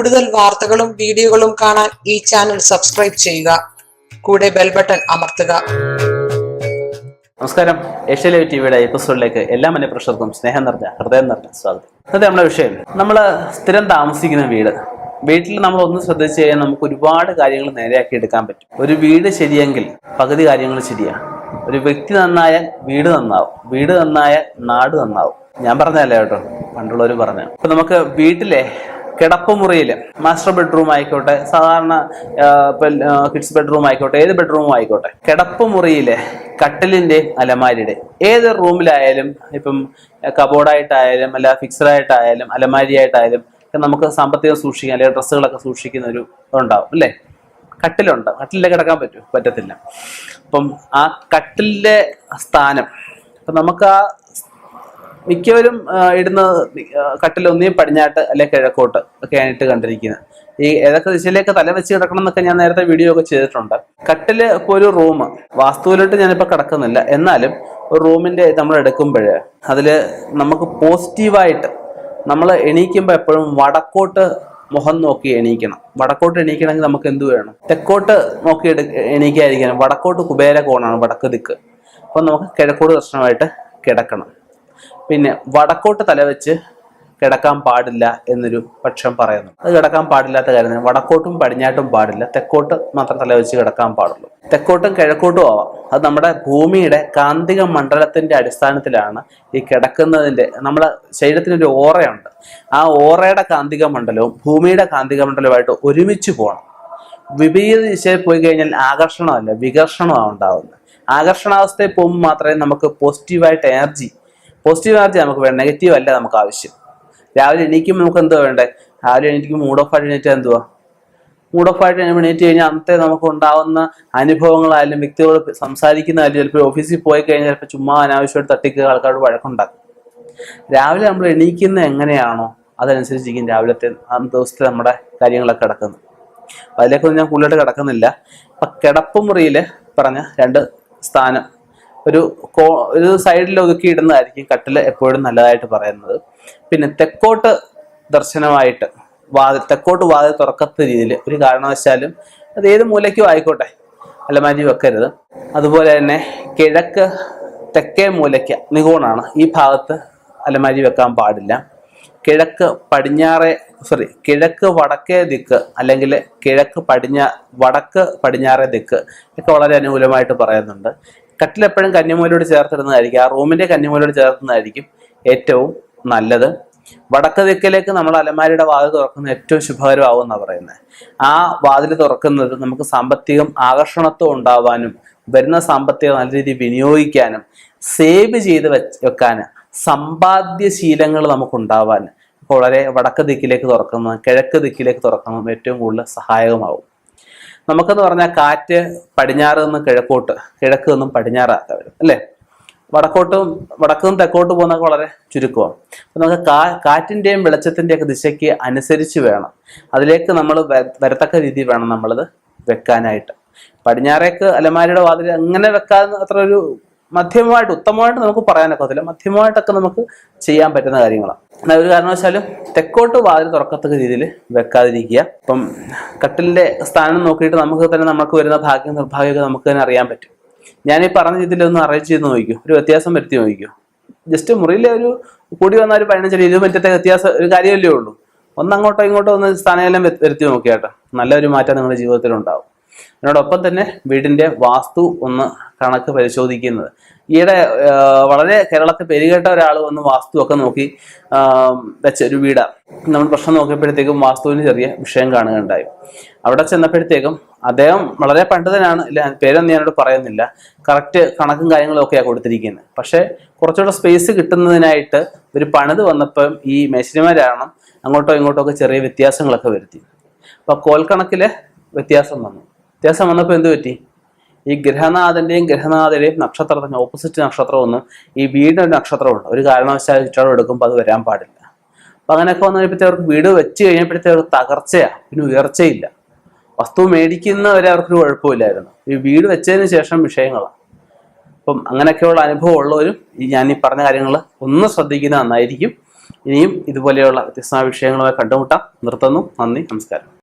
കൂടുതൽ വാർത്തകളും വീഡിയോകളും കാണാൻ ഈ ചാനൽ സബ്സ്ക്രൈബ് ചെയ്യുക. കൂടെ ബെൽ ബട്ടൺ അമർത്തുക. നമസ്കാരം. ഏഷ്യ ലൈവ് ടിവിയുടെ എപ്പിസോഡിലേക്ക് എല്ലാ മനഃപ്രേക്ഷകർക്കും സ്നേഹം നിറഞ്ഞ ഹൃദയം നിറഞ്ഞ സ്വാഗതം. അത് നമ്മുടെ വിഷയം, നമ്മൾ സ്ഥിരം താമസിക്കുന്ന വീട്ടിൽ നമ്മൾ ഒന്ന് ശ്രദ്ധിച്ചു കഴിഞ്ഞാൽ നമുക്ക് ഒരുപാട് കാര്യങ്ങൾ നേരെയാക്കി എടുക്കാൻ പറ്റും. ഒരു വീട് ശരിയെങ്കിൽ പകുതി കാര്യങ്ങൾ ശരിയാണ്. ഒരു വ്യക്തി നന്നായാൽ വീട് നന്നാവും, വീട് നന്നായാൽ നാട് നന്നാവും. ഞാൻ പറഞ്ഞതല്ല കേട്ടോ, പണ്ടുള്ളവർ പറഞ്ഞു. അപ്പൊ നമുക്ക് വീട്ടിലെ കിടപ്പുമുറിയിൽ മാസ്റ്റർ ബെഡ്റൂം ആയിക്കോട്ടെ, സാധാരണ കിഡ്സ് ബെഡ്റൂം ആയിക്കോട്ടെ, ഏത് ബെഡ്റൂം ആയിക്കോട്ടെ, കിടപ്പുമുറിയിലെ കട്ടിലിന്റെ അലമാരിയുടെ ഏത് റൂമിലായാലും, ഇപ്പം കബോർഡായിട്ടായാലും അല്ല ഫിക്സഡായിട്ടായാലും അലമാരിയായിട്ടായാലും നമുക്ക് സാമ്പത്തികം സൂക്ഷിക്കാൻ അല്ലെങ്കിൽ ഡ്രസ്സുകളൊക്കെ സൂക്ഷിക്കുന്ന ഒരു ഉണ്ടാവും അല്ലേ. കട്ടിലുണ്ട്, കട്ടിലിൽ കിടക്കാൻ പറ്റത്തില്ല. അപ്പം ആ കട്ടിലിന്റെ സ്ഥാനം ഇപ്പം നമുക്ക് ആ മിക്കവരും ഇടുന്ന കട്ടിൽ ഒന്നേ പടിഞ്ഞാട്ട് അല്ലെ കിഴക്കോട്ട് ഒക്കെയാണ് ഇട്ട് കണ്ടിരിക്കുന്നത്. ഈ ഏതൊക്കെ ദിശയിലേക്ക് തല വെച്ച് കിടക്കണം എന്നൊക്കെ ഞാൻ നേരത്തെ വീഡിയോ ഒക്കെ ചെയ്തിട്ടുണ്ട്. കട്ടില് ഇപ്പോൾ ഒരു റൂം വാസ്തുവിലോട്ട് ഞാനിപ്പോൾ കിടക്കുന്നില്ല, എന്നാലും ഒരു റൂമിന്റെ നമ്മൾ എടുക്കുമ്പോൾ അതിൽ നമുക്ക് പോസിറ്റീവായിട്ട് നമ്മൾ എണീക്കുമ്പോൾ എപ്പോഴും വടക്കോട്ട് മുഖം നോക്കി എണീക്കണം. വടക്കോട്ട് എണീക്കണമെങ്കിൽ നമുക്ക് എന്ത് വേണം? തെക്കോട്ട് നോക്കി എണീക്കാതിരിക്കണം. വടക്കോട്ട് കുബേര കോണാണ് വടക്ക് ദിക്ക്. അപ്പം നമുക്ക് കിഴക്കോട്ട് ദർശനമായിട്ട് കിടക്കണം. പിന്നെ വടക്കോട്ട് തലവെച്ച് കിടക്കാൻ പാടില്ല എന്നൊരു പക്ഷം പറയുന്നു. അത് കിടക്കാൻ പാടില്ലാത്ത കാര്യം. വടക്കോട്ടും പടിഞ്ഞാട്ടും പാടില്ല, തെക്കോട്ട് മാത്രം തലവെച്ച് കിടക്കാൻ പാടുള്ളൂ. തെക്കോട്ടും കിഴക്കോട്ടും ആവാം. അത് നമ്മുടെ ഭൂമിയുടെ കാന്തിക മണ്ഡലത്തിന്റെ അടിസ്ഥാനത്തിലാണ് ഈ കിടക്കുന്നതിന്റെ. നമ്മുടെ ശരീരത്തിനൊരു ഓറയുണ്ട്. ആ ഓറയുടെ കാന്തിക മണ്ഡലവും ഭൂമിയുടെ കാന്തിക മണ്ഡലവുമായിട്ട് ഒരുമിച്ച് പോകണം. വിപരീത ദിശയിൽ പോയി കഴിഞ്ഞാൽ ആകർഷണമല്ല വികർഷണമാണ് ഉണ്ടാവുന്നത്. ആകർഷണാവസ്ഥയിൽ പോകുമ്പോൾ മാത്രമേ നമുക്ക് പോസിറ്റീവ് എനർജി നമുക്ക് വേണം, നെഗറ്റീവ് അല്ല നമുക്ക് ആവശ്യം. രാവിലെ എണീക്കുമ്പോൾ നമുക്ക് എന്തോ വേണ്ടേ? രാവിലെ എണീക്കുമ്പോൾ മൂഡ് ഓഫ് ആയിട്ട് എണീറ്റാൽ എന്തുവാ? മൂഡ് ഓഫ് ആയിട്ട് എണീറ്റ് കഴിഞ്ഞാൽ അന്നത്തെ നമുക്ക് ഉണ്ടാവുന്ന അനുഭവങ്ങളായാലും വ്യക്തികളോട് സംസാരിക്കുന്നതായാലും, ചിലപ്പോൾ ഓഫീസിൽ പോയി കഴിഞ്ഞാൽ ചിലപ്പോൾ ചുമ്മാ അനാവശ്യമായിട്ട് തട്ടിക്കുക ആൾക്കാരോട് വഴക്കുണ്ടാക്കും. രാവിലെ നമ്മൾ എണീക്കുന്നത് എങ്ങനെയാണോ അതനുസരിച്ചിരിക്കും രാവിലത്തെ ദിവസത്തെ നമ്മുടെ കാര്യങ്ങളൊക്കെ കിടക്കുന്നത്. അപ്പം അതിലേക്കൊന്നും ഞാൻ കൂടുതലായിട്ട് കിടക്കുന്നില്ല. അപ്പം കിടപ്പുമുറിയിൽ പറഞ്ഞ രണ്ട് സ്ഥാനം ഒരു സൈഡിൽ ഒതുക്കി ഇടുന്നതായിരിക്കും കട്ടിൽ എപ്പോഴും നല്ലതായിട്ട് പറയുന്നത്. പിന്നെ തെക്കോട്ട് ദർശനമായിട്ട് തെക്കോട്ട് വാതിൽ തുറക്കത്ത രീതിയിൽ ഒരു കാരണവശാലും അത് ഏത് മൂലയ്ക്കും ആയിക്കോട്ടെ അലമാരി വെക്കരുത്. അതുപോലെ തന്നെ തെക്കേ മൂലയ്ക്ക് നികോണാണ്, ഈ ഭാഗത്ത് അലമാരി വെക്കാൻ പാടില്ല. കിഴക്ക് വടക്കേ ദിക്ക് അല്ലെങ്കിൽ വടക്ക് പടിഞ്ഞാറേ ദിക്ക് ഒക്കെ വളരെ അനുകൂലമായിട്ട് പറയുന്നുണ്ട്. കട്ടിലെപ്പോഴും കന്നിമൂലയോട് ചേർത്തിടുന്നതായിരിക്കും, ആ റൂമിന്റെ കന്നിമൂലയോട് ചേർത്തുന്നതായിരിക്കും ഏറ്റവും നല്ലത്. വടക്ക് ദിക്കിലേക്ക് നമ്മൾ അലമാരിയുടെ വാതിൽ തുറക്കുന്നത് ഏറ്റവും ശുഭകരമാവും എന്നാണ് പറയുന്നത്. ആ വാതിൽ തുറക്കുന്നത് നമുക്ക് സാമ്പത്തികം ആകർഷണത്വം ഉണ്ടാവാനും വരുന്ന സാമ്പത്തികം നല്ല രീതിയിൽ വിനിയോഗിക്കാനും സേവ് ചെയ്ത് വെക്കാനും സമ്പാദ്യശീലങ്ങൾ നമുക്കുണ്ടാവാൻ വളരെ വടക്ക് ദിക്കിലേക്ക് തുറക്കുന്നത് കിഴക്ക് ദിക്കിലേക്ക് തുറക്കുന്നത് ഏറ്റവും കൂടുതൽ സഹായകമാവും. നമുക്കെന്ന് പറഞ്ഞാൽ കാറ്റ് പടിഞ്ഞാറ് നിന്ന് കിഴക്ക് നിന്നും പടിഞ്ഞാറാക്കാൻ വരും അല്ലേ. വടക്കും തെക്കോട്ട് പോകുന്നതൊക്കെ വളരെ ചുരുക്കമാണ്. അപ്പം നമുക്ക് കാറ്റിൻ്റെയും വെളിച്ചത്തിൻ്റെയൊക്കെ ദിശയ്ക്ക് അനുസരിച്ച് വേണം, അതിലേക്ക് നമ്മൾ വരത്തക്ക രീതിയിൽ വേണം നമ്മളത് വെക്കാനായിട്ട്. പടിഞ്ഞാറേക്ക് അലമാരിയുടെ വാതിൽ അങ്ങനെ വെക്കാൻ അത്ര ഒരു മധ്യമമായിട്ട് ഉത്തമമായിട്ട് നമുക്ക് പറയാനൊക്കത്തില്ല, മധ്യമമായിട്ടൊക്കെ നമുക്ക് ചെയ്യാൻ പറ്റുന്ന കാര്യങ്ങളാണ്. എന്നാൽ ഒരു കാരണവശാലും തെക്കോട്ട് വാതിൽ തുറക്കത്തക്ക രീതിയിൽ വെക്കാതിരിക്കുക. ഇപ്പം കട്ടിലിന്റെ സ്ഥാനം നോക്കിയിട്ട് നമുക്ക് വരുന്ന ഭാഗ്യം നിർഭാഗ്യമൊക്കെ നമുക്ക് തന്നെ അറിയാൻ പറ്റും. ഞാൻ ഈ പറഞ്ഞ രീതിയിലൊന്ന് അറേഞ്ച് ചെയ്ത് നോക്കിക്കോ, ഒരു വ്യത്യാസം വരുത്തി നോക്കിക്കോ. ജസ്റ്റ് മുറിയിലെ ഒരു കൂടി വന്ന ഒരു 15-20 മിനിറ്റത്തെ വ്യത്യാസം ഒരു കാര്യമല്ലേ ഉള്ളൂ. അങ്ങോട്ടോ ഇങ്ങോട്ടോ ഒന്ന് സ്ഥാനമെല്ലാം വരുത്തി നോക്കിയാട്ടോ നല്ലൊരു മാറ്റം നിങ്ങളുടെ ജീവിതത്തിൽ ഉണ്ടാവും. അതിനോടൊപ്പം തന്നെ വീടിന്റെ വാസ്തു ഒന്ന് കണക്ക് പരിശോധിക്കുന്നത്. ഈയിടെ വളരെ കേരളത്തിൽ പേരുകേട്ട ഒരാൾ വന്ന് വാസ്തു ഒക്കെ നോക്കി വെച്ച ഒരു വീടാണ്. നമ്മൾ പ്രശ്നം നോക്കിയപ്പോഴത്തേക്കും വാസ്തുവിന് ചെറിയ വിഷയം കാണുകയുണ്ടായി. അവിടെ ചെന്നപ്പോഴത്തേക്കും അദ്ദേഹം വളരെ പണ്ഡിതനാണ്, ഇല്ല പേരൊന്നും ഞാനോട് പറയുന്നില്ല, കറക്റ്റ് കണക്കും കാര്യങ്ങളും ഒക്കെയാണ് കൊടുത്തിരിക്കുന്നത്. പക്ഷെ കുറച്ചുകൂടെ സ്പേസ് കിട്ടുന്നതിനായിട്ട് ഒരു പണിത് വന്നപ്പം ഈ മേശരിമാരാണ് അങ്ങോട്ടോ ഇങ്ങോട്ടോ ഒക്കെ ചെറിയ വ്യത്യാസങ്ങളൊക്കെ വരുത്തി. അപ്പൊ കോൽക്കണക്കില് വ്യത്യാസം വന്നപ്പോൾ എന്ത് പറ്റി? ഈ ഗ്രഹനാഥന്റെയും നക്ഷത്രത്തിന് ഓപ്പോസിറ്റ് നക്ഷത്രമൊന്നും ഈ വീടിന്റെ ഒരു നക്ഷത്രമുണ്ട്, ഒരു കാരണവശാലും ചുറ്റോളം എടുക്കുമ്പോൾ അത് വരാൻ പാടില്ല. അപ്പൊ അങ്ങനെയൊക്കെ വന്നപ്പോഴത്തേക്ക് അവർക്ക് വീട് വെച്ച് കഴിഞ്ഞപ്പോഴത്തേക്ക് അവർക്ക് തകർച്ചയാണ്, പിന്നെ ഉയർച്ചയില്ല. വസ്തു മേടിക്കുന്നവരെ അവർക്കൊരു കുഴപ്പമില്ലായിരുന്നു, ഈ വീട് വെച്ചതിന് ശേഷം വിഷയങ്ങളാണ്. അപ്പം അങ്ങനെയൊക്കെയുള്ള അനുഭവം ഉള്ളവരും ഞാൻ ഈ പറഞ്ഞ കാര്യങ്ങൾ ഒന്ന് ശ്രദ്ധിക്കുന്നത് നന്നായിരിക്കും. ഇനിയും ഇതുപോലെയുള്ള വ്യത്യസ്തമായ വിഷയങ്ങളുമായി കണ്ടുമുട്ടാം. നിർത്തുന്നു. നന്ദി, നമസ്കാരം.